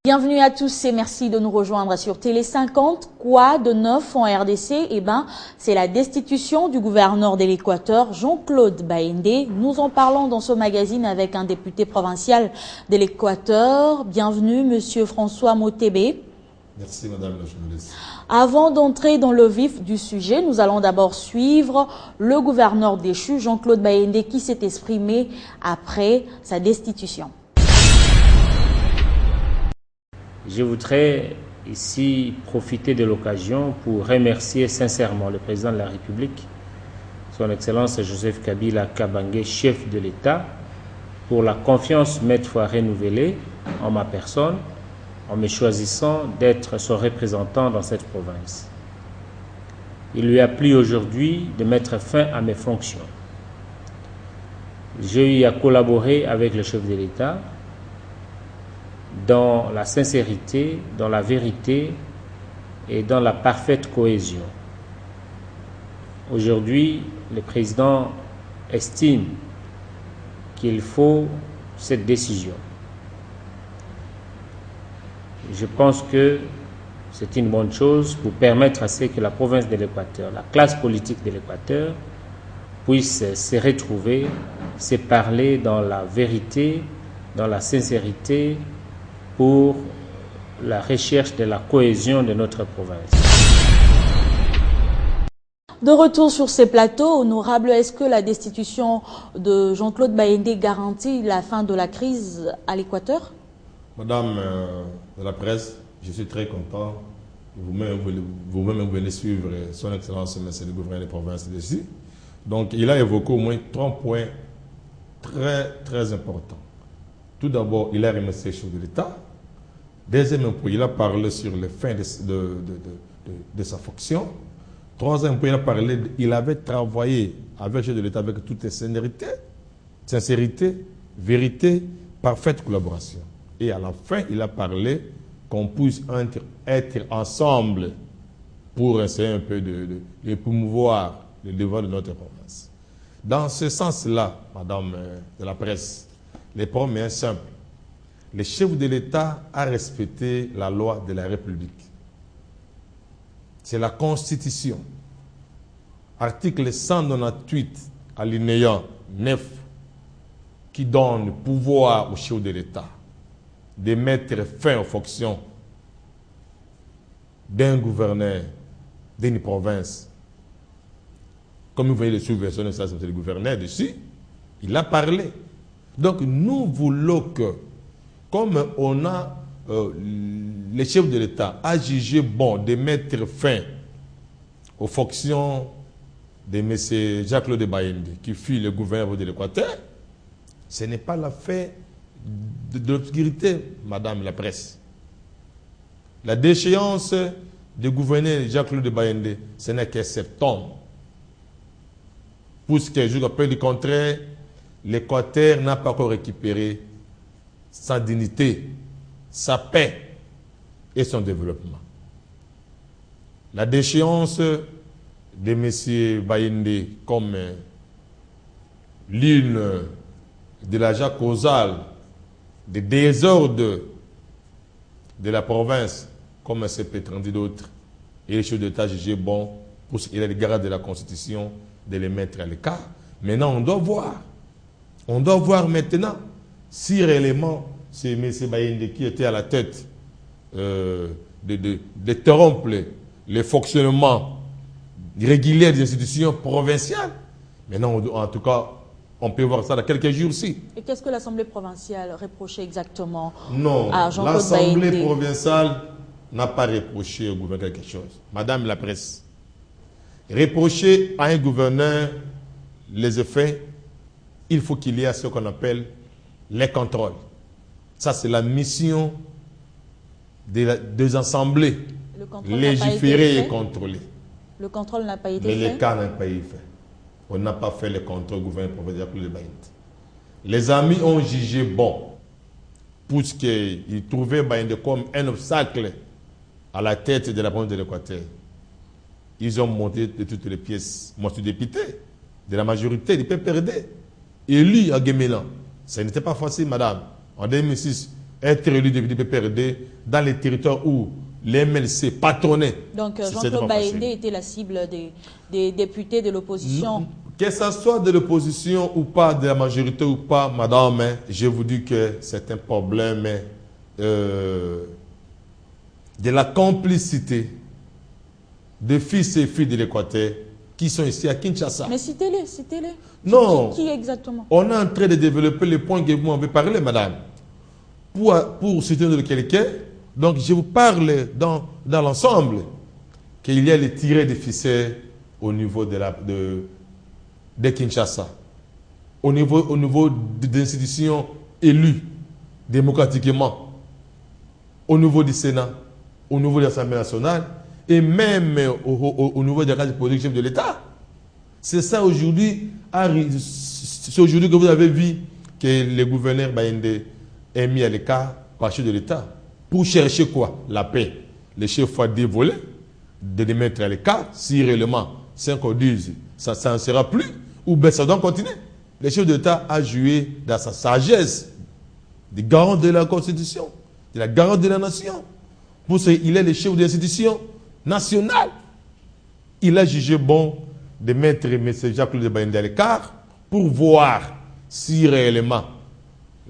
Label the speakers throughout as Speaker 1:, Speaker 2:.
Speaker 1: Bienvenue à tous et merci de nous rejoindre sur Télé 50. Quoi de neuf en RDC? C'est la destitution du gouverneur de l'Équateur, Jean-Claude Baïndé. Nous en parlons dans ce magazine avec un député provincial de l'Équateur. Bienvenue, monsieur François Motébé.
Speaker 2: Merci, madame la journaliste.
Speaker 1: Avant d'entrer dans le vif du sujet, nous allons d'abord suivre le gouverneur déchu, Jean-Claude Baïndé, qui s'est exprimé après sa destitution.
Speaker 3: Je voudrais ici profiter de l'occasion pour remercier sincèrement le président de la République, son Excellence Joseph Kabila Kabange, chef de l'État, pour la confiance maintes fois renouvelée en ma personne, en me choisissant d'être son représentant dans cette province. Il lui a plu aujourd'hui de mettre fin à mes fonctions. J'ai eu à collaborer avec le chef de l'État dans la sincérité, dans la vérité et dans la parfaite cohésion. Aujourd'hui, le président estime qu'il faut cette décision. Je pense que c'est une bonne chose pour permettre à ce que la province de l'Équateur, la classe politique de l'Équateur, puisse se retrouver, se parler dans la vérité, dans la sincérité, pour la recherche de la cohésion de notre province.
Speaker 1: De retour sur ces plateaux, honorable, est-ce que la destitution de Jean-Claude Baïndé garantit la fin de la crise à l'Équateur?
Speaker 2: Madame de la presse, je suis très content. Vous-même, vous venez suivre son Excellence, monsieur le gouverneur des provinces d'ici. Donc, il a évoqué au moins 3 points très importants. Tout d'abord, il a remercié le chef de l'État. Deuxième point, il a parlé sur les fins de sa fonction. Troisième point, il avait travaillé avec le chef de l'État avec toute sincérité, vérité, parfaite collaboration. Et à la fin, il a parlé qu'on puisse être ensemble pour essayer un peu de promouvoir le devoir de notre province. Dans ce sens-là, madame de la presse, les problèmes sont simples. Le chef de l'État a respecté la loi de la République. C'est la Constitution. Article 198, alinéa 9, qui donne le pouvoir au chef de l'État de mettre fin aux fonctions d'un gouverneur d'une province. Comme vous voyez le sous-version, ça c'est le gouverneur dessus, il a parlé. Donc nous voulons que, comme on a, le chef de l'État a jugé bon de mettre fin aux fonctions de M. Jean-Claude Baïndé, qui fut le gouverneur de l'Équateur, ce n'est pas l'affaire de l'obscurité, madame la presse. La déchéance du gouverneur Jean-Claude Baïndé, ce n'est que septembre. Puisque, je rappelle du contraire, l'Équateur n'a pas encore récupéré sa dignité, sa paix et son développement. La déchéance de M. Baïndé comme l'une de l'agent causal des désordres de la province, comme c'est prétendu d'autres, et le chef d'État jugé bon, pour qu'il a le garde de la Constitution, de les mettre à l'écart. Maintenant, on doit voir. On doit voir maintenant si réellement c'est M. Baïndé qui était à la tête d'interrompre le fonctionnement régulier des institutions provinciales. Maintenant, en tout cas, on peut voir ça dans quelques jours-ci.
Speaker 1: Et qu'est-ce que l'Assemblée provinciale reprochait exactement
Speaker 2: à Jean-Claude Baïndé? L'Assemblée provinciale n'a pas reproché au gouverneur quelque chose. Madame la presse, reprocher à un gouverneur les effets, il faut qu'il y ait ce qu'on appelle les contrôles. Ça, c'est la mission des assemblées. Légiférer et contrôler.
Speaker 1: Le contrôle n'a pas été fait.
Speaker 2: Mais le cas n'a pas été fait. On n'a pas fait le contrôle gouverneur provincial pour le Baïndé. Les amis ont jugé bon, puisqu'ils trouvaient Baïndé comme un obstacle à la tête de la province de l'Équateur. Ils ont monté de toutes les pièces. Moi, je suis député de la majorité du PPRD, élu à Guémélan. Ce n'était pas facile, madame. En 2006, être élu député PPRD dans les territoires où les MLC patronnait.
Speaker 1: Donc Jean-Claude Baïndé était la cible des députés de l'opposition.
Speaker 2: Que ce soit de l'opposition ou pas, de la majorité ou pas, madame, je vous dis que c'est un problème de la complicité de fils et filles de l'Équateur qui sont ici à Kinshasa.
Speaker 1: Mais citez-les, citez-les.
Speaker 2: Non.
Speaker 1: Qui exactement? On
Speaker 2: est en train de développer les points que vous m'avez parlé, madame. Pour soutenir quelqu'un, donc je vous parle dans l'ensemble qu'il y a les tirés de ficelles au niveau de Kinshasa, au niveau des institutions élues démocratiquement, au niveau du Sénat, au niveau de l'Assemblée nationale, et même au niveau des cadres politiques de l'État. C'est ça aujourd'hui, c'est aujourd'hui que vous avez vu que le gouverneur Baïndé est mis à l'écart par chef de l'État. Pour chercher quoi? La paix. Les chefs ont dévolé, de les mettre à l'écart, si réellement 5 ou 10, ça n'en sera plus, ou bien ça doit continuer. Le chef de l'État a joué dans sa sagesse, de garant de la Constitution, de la garante de la nation. Pour ça, il est le chef de l'institution nationale. Il a jugé bon de mettre M. Jean-Claude Baïndé à l'écart pour voir si réellement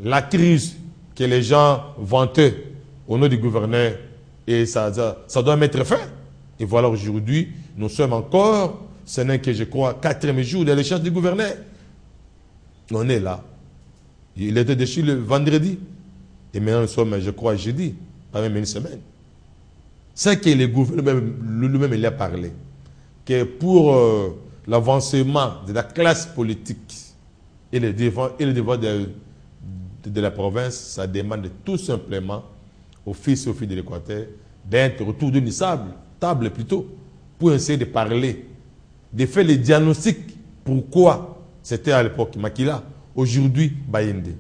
Speaker 2: la crise que les gens vantaient au nom du gouverneur, et ça doit mettre fin. Et voilà, aujourd'hui, nous sommes encore, ce n'est que, je crois, 4e jour de l'échange du gouverneur. On est là. Il était déchu le vendredi. Et maintenant, nous sommes, je crois, jeudi, pas même une semaine. C'est que le gouverneur lui-même, il a parlé. Que pour l'avancement de la classe politique et le devoir de la province, ça demande tout simplement aux fils et aux filles de l'Équateur d'être autour d'une table plutôt, pour essayer de parler, de faire les diagnostics. Pourquoi c'était à l'époque Makila, aujourd'hui Baïndé.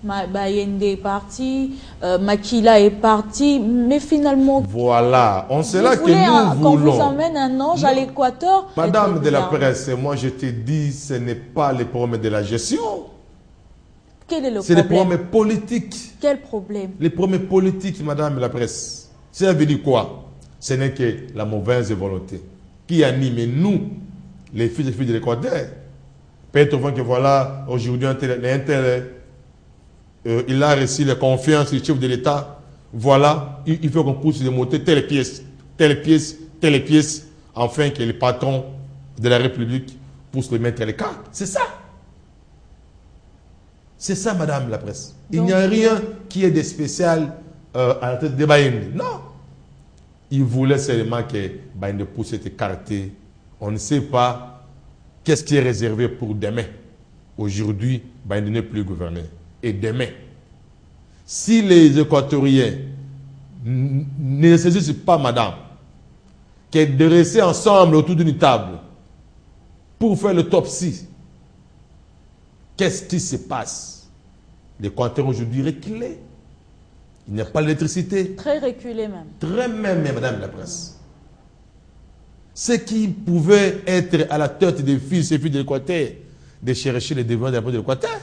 Speaker 1: Baïndé est parti, Makila est parti, mais finalement...
Speaker 2: Voilà, c'est là que nous
Speaker 1: quand
Speaker 2: voulons.
Speaker 1: vous emmène un ange à l'Équateur...
Speaker 2: Madame de la presse, moi je te dis, ce n'est pas le problème de la gestion.
Speaker 1: Quel est le problème?
Speaker 2: C'est le problème politique.
Speaker 1: Quel problème?
Speaker 2: Les problèmes politiques, madame de la presse. Ça veut dire quoi? Ce n'est que la mauvaise volonté qui anime nous, les fils et filles de l'Équateur. Peut-être que voilà, aujourd'hui, il a reçu la confiance du chef de l'État. Voilà, il faut qu'on pousse les montées, telle pièce, telle pièce, telle pièce, afin que les patrons de la République puissent les mettre à l'écart. C'est ça. C'est ça, madame la presse. Il n'y a rien qui est de spécial à la tête de Baïndé. Non. Il voulait seulement que Baïndé puisse être écarté. On ne sait pas qu'est-ce qui est réservé pour demain. Aujourd'hui, Baïndé n'est plus gouverneur. Et demain, si les Équatoriens ne saisissent pas, madame, que de rester ensemble autour d'une table pour faire l'autopsie, qu'est-ce qui se passe? Les Équatoriens aujourd'hui reculés. Il n'y a pas d'électricité.
Speaker 1: Très reculé même.
Speaker 2: Très même, madame la presse. Ce qui pouvait être à la tête des fils et filles de l'Équateur, de chercher les devoirs de l'Équateur.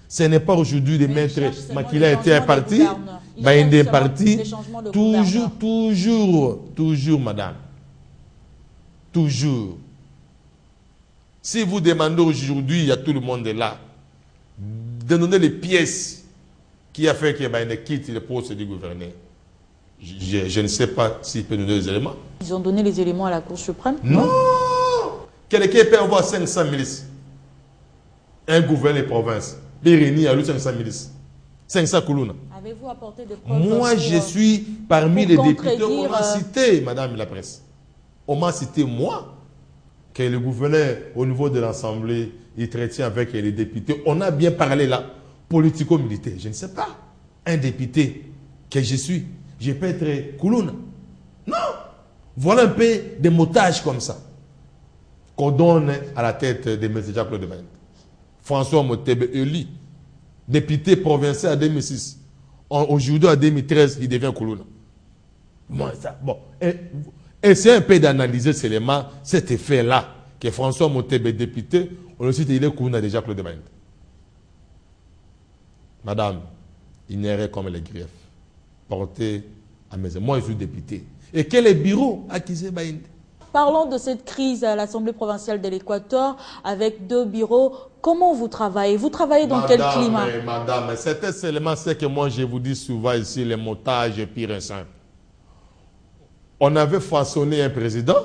Speaker 2: Ce n'est pas aujourd'hui de mettre Makila était parti, Baïndé est parti. Toujours, madame. Toujours. Si vous demandez aujourd'hui, il y a tout le monde là, de donner les pièces qui a fait que Baïndé quitte le poste du gouverneur. Je ne sais pas s'il peut nous donner les éléments.
Speaker 1: Ils ont donné les éléments à la Cour suprême?
Speaker 2: Non. Quelqu'un peut avoir 500 milices. Un gouverneur de province. Bérénie a eu 500 milices. 500 Koulouna.
Speaker 1: Avez-vous apporté des preuves?
Speaker 2: Moi, je suis parmi les députés. On m'a cité, madame la presse. On m'a cité, moi, que le gouverneur, au niveau de l'Assemblée, il traitait avec les députés. On a bien parlé là, politico-militaire. Je ne sais pas. Un député que je suis, je peux être Koulouna. Non. Voilà un peu des motages comme ça qu'on donne à la tête de M. Jean-Claude Baïndé. François Motebe élu, député provincial en 2006. Aujourd'hui, en 2013, il devient Koulouna. Bon, essayez un peu d'analyser seulement cet effet-là, que François Motebe, député, on le cite, il est Koulouna de Jean-Claude Baïndé. Madame, ignorait comme les griefs portés à mes... Moi, je suis député. Et quel est le bureau à Kizé Baïndé?
Speaker 1: Parlons de cette crise à l'Assemblée provinciale de l'Équateur avec 2 bureaux. Comment vous travaillez? Vous travaillez dans quel climat?
Speaker 2: Madame, c'était seulement ce que moi je vous dis souvent ici, les montages pire et simple. On avait façonné un président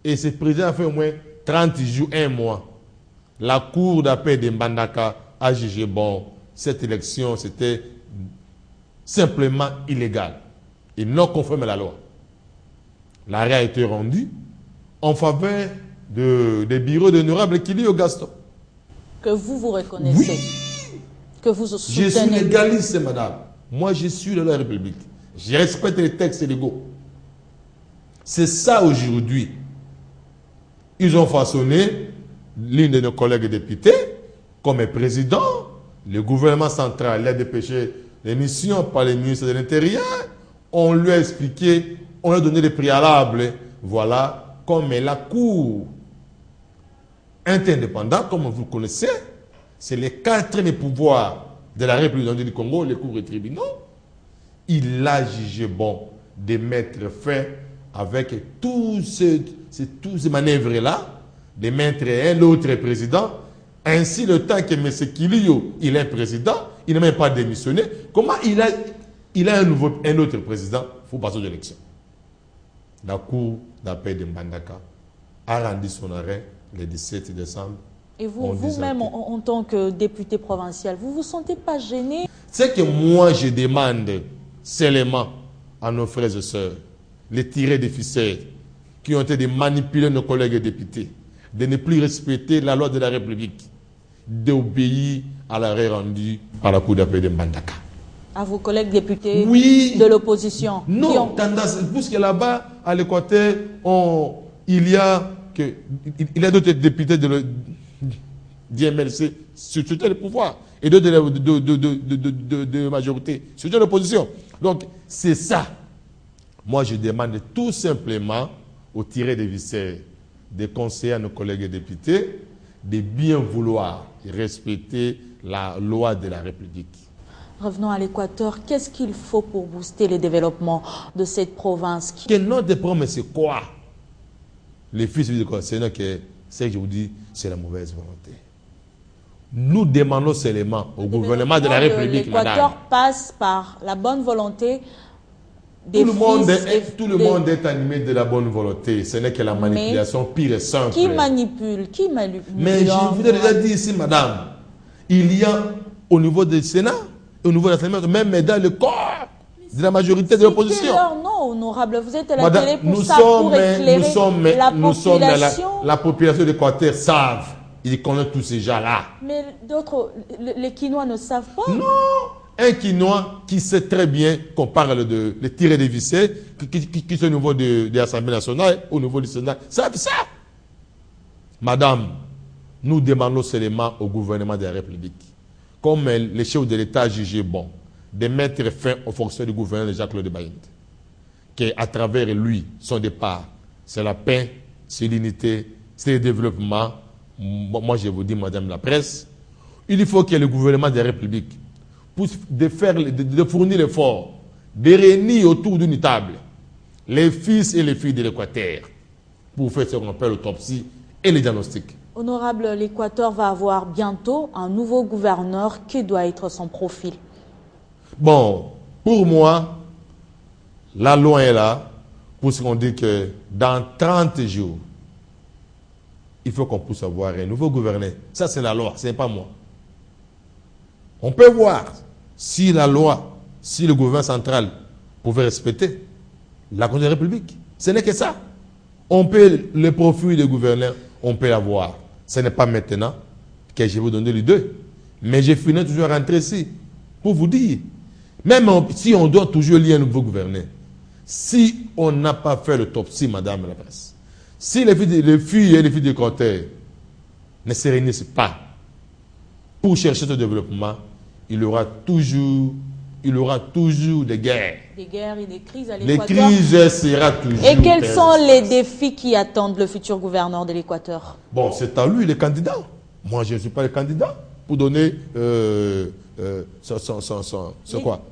Speaker 2: et ce président a fait au moins 30 jours, 1 mois. La cour d'appel de Mbandaka a jugé bon, cette élection c'était simplement illégal et non conforme à la loi. L'arrêt a été rendu en faveur des bureaux d'honorable Kilio Gaston.
Speaker 1: Que vous reconnaissez,
Speaker 2: oui.
Speaker 1: Que vous soutenez.
Speaker 2: Je suis légaliste, madame. Moi, je suis de la République. Je respecte les textes légaux. C'est ça aujourd'hui. Ils ont façonné l'une de nos collègues députés comme président, le gouvernement central l'a dépêché les missions par les ministres de l'Intérieur. On lui a expliqué, on lui a donné des préalables. Voilà, comme la Cour interdépendante, comme vous le connaissez, c'est les 4 pouvoirs de la République du Congo, les cours et tribunaux. Il a jugé bon de mettre fin avec tous ces manœuvres-là, de mettre un autre président. Ainsi, le temps que M. Kilio, il est président, il n'a même pas démissionné. Comment il a un autre président? Il faut passer aux élections. La Cour d'appel de Mbandaka a rendu son arrêt le 17 décembre.
Speaker 1: Et vous-même, en tant que député provincial, vous ne vous sentez pas gêné?
Speaker 2: C'est que moi, je demande seulement à nos frères et sœurs, les tirés des ficelles, qui ont été de manipuler nos collègues députés, de ne plus respecter la loi de la République, d'obéir à l'arrêt rendu par la Cour d'appel de Mbandaka.
Speaker 1: À vos collègues députés
Speaker 2: oui.
Speaker 1: de l'opposition?
Speaker 2: Non, tendance, puisque là-bas, à l'Équateur, il y a d'autres députés d'IMLC sur le pouvoir et d'autres de majorité sur l'opposition. Donc, c'est ça. Moi, je demande tout simplement aux tirés des ficelles, des conseillers à nos collègues députés, de bien vouloir respecter la loi de la République.
Speaker 1: Revenons à l'Équateur. Qu'est-ce qu'il faut pour booster le développement de cette province?
Speaker 2: Que notre problème, c'est quoi? Les fils du Sénat, c'est que je vous dis, c'est la mauvaise volonté. Nous demandons seulement au gouvernement de la République.
Speaker 1: L'Équateur passe par la bonne volonté des
Speaker 2: tout le monde est animé de la bonne volonté. Ce n'est que la manipulation pire et simple.
Speaker 1: Qui manipule? Qui manipule?
Speaker 2: Mais je vous ai déjà dit ici, madame, il y a au niveau du Sénat, au niveau de l'Assemblée, même dans le corps de la majorité de l'opposition.
Speaker 1: Non, honorable, vous êtes à la
Speaker 2: madame,
Speaker 1: télé pour ça, pour éclairer la population.
Speaker 2: La population d'Équateur savent. Ils connaissent tous ces gens-là.
Speaker 1: Mais d'autres, les Quinois ne savent pas.
Speaker 2: Non. Un Quinois qui sait très bien qu'on parle de les tirer des ficelles, qui sont au niveau de l'Assemblée nationale, au niveau du Sénat, savent ça. Madame, nous demandons seulement au gouvernement de la République, comme les chefs de l'État jugé bon, de mettre fin aux fonctions du gouvernement de Jacques-Claude Baïndé, qu'à travers lui, son départ, c'est la paix, c'est l'unité, c'est le développement. Moi, je vous dis, madame la presse, il faut que le gouvernement de la République puisse de fournir l'effort, de réunir autour d'une table les fils et les filles de l'Équateur pour faire ce qu'on appelle l'autopsie et les diagnostics.
Speaker 1: Honorable, l'Équateur va avoir bientôt un nouveau gouverneur. Qui doit être son profil?
Speaker 2: Bon, pour moi, la loi est là, puisqu'on dit que dans 30 jours, il faut qu'on puisse avoir un nouveau gouverneur. Ça, c'est la loi, ce n'est pas moi. On peut voir si la loi, si le gouvernement central pouvait respecter la Constitution de la République. Ce n'est que ça. On peut, le profil du gouverneur, on peut l'avoir. Ce n'est pas maintenant que je vais vous donner les deux. Mais je finis toujours à rentrer ici pour vous dire, même si on doit toujours lier un nouveau gouverneur, si on n'a pas fait l'autopsie, madame la presse, si les filles et les filles du côté ne se réunissent pas pour chercher ce développement, il y aura toujours des guerres.
Speaker 1: Des guerres et des crises à
Speaker 2: Les
Speaker 1: l'Équateur.
Speaker 2: crises seront toujours.
Speaker 1: Et quels sont les défis qui attendent le futur gouverneur de l'Équateur?
Speaker 2: Bon, c'est à lui le candidat. Moi, je ne suis pas le candidat. pour donner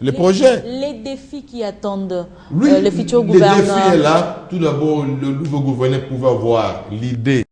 Speaker 2: les projets.
Speaker 1: Les défis qui attendent
Speaker 2: Lui,
Speaker 1: le futur gouverneur.
Speaker 2: Le défi est là. Tout d'abord, le nouveau gouverneur pouvait avoir l'idée